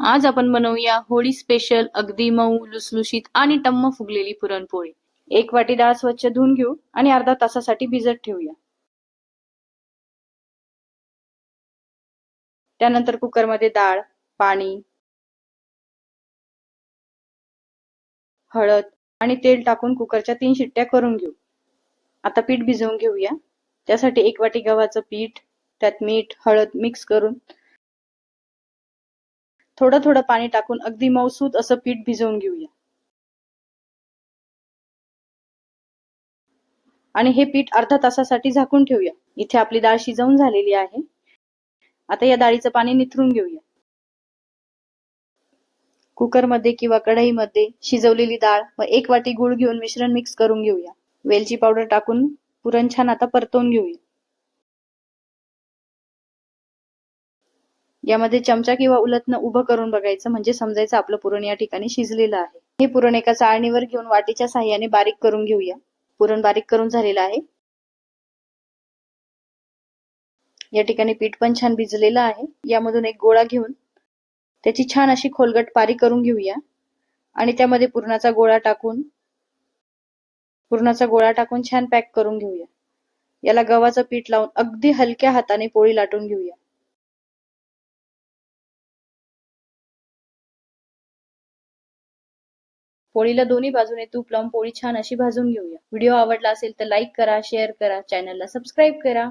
आज आपण बनवूया होळी स्पेशल अगदी मऊ लुसलुशीत आणि टम्म फुगलेली पुरणपोळी। 1 वाटी डाळ स्वच्छ धुवून घेऊ आणि अर्धा तासासाठी भिजत ठेवूया। त्यानंतर कुकरमध्ये डाळ, पाणी, हळद आणि तेल टाकून कुकरच्या 3 शिट्ट्या करून घेऊ। आता पीठ भिजवून घेऊया। त्यासाठी 1 वाटी गव्हाचं पीठ, त्यात मीठ, हळद मिक्स करून थोडं थोडं पाणी टाकून अगदी मऊसूत असं पीठ भिजवून घेऊया। आणि हे पीठ अर्धा तासासाठी झाकून ठेवूया। इथे आपली डाळ शिजवून झालेली आहे। आता या डाळीचं पाणी निथरून घेऊया। कुकरमध्ये किंवा कढईमध्ये शिजवलेली डाळ व 1 वाटी गूळ घेऊन मिश्रण मिक्स करून घेऊया। वेलची पावडर टाकून पुरण छान आता परतवून घेऊया। यामध्ये चमचा किंवा उलटनं उभं करून बघायचं, म्हणजे समजायचं आपलं पुरण या ठिकाणी शिजलेलं आहे। हे पुरण एका चाळणीवर घेऊन वाटीच्या साहाय्याने बारीक करून घेऊया। पुरण बारीक करून झालेलं आहे। या ठिकाणी पीठ पण छान भिजलेलं आहे। यामधून एक गोळा घेऊन त्याची छान अशी खोलगट पारी करून घेऊया आणि त्यामध्ये पुरणाचा गोळा टाकून छान पॅक करून घेऊया। याला गव्हाचं पीठ लावून अगदी हलक्या हाताने पोळी लाटून घेऊया। पोळीला दोन्ही बाजूने तूप लावून पोळी छान अशी भाजून घेऊया। व्हिडिओ आवडला असेल तर लाईक करा, शेअर करा, चॅनलला सबस्क्राईब करा।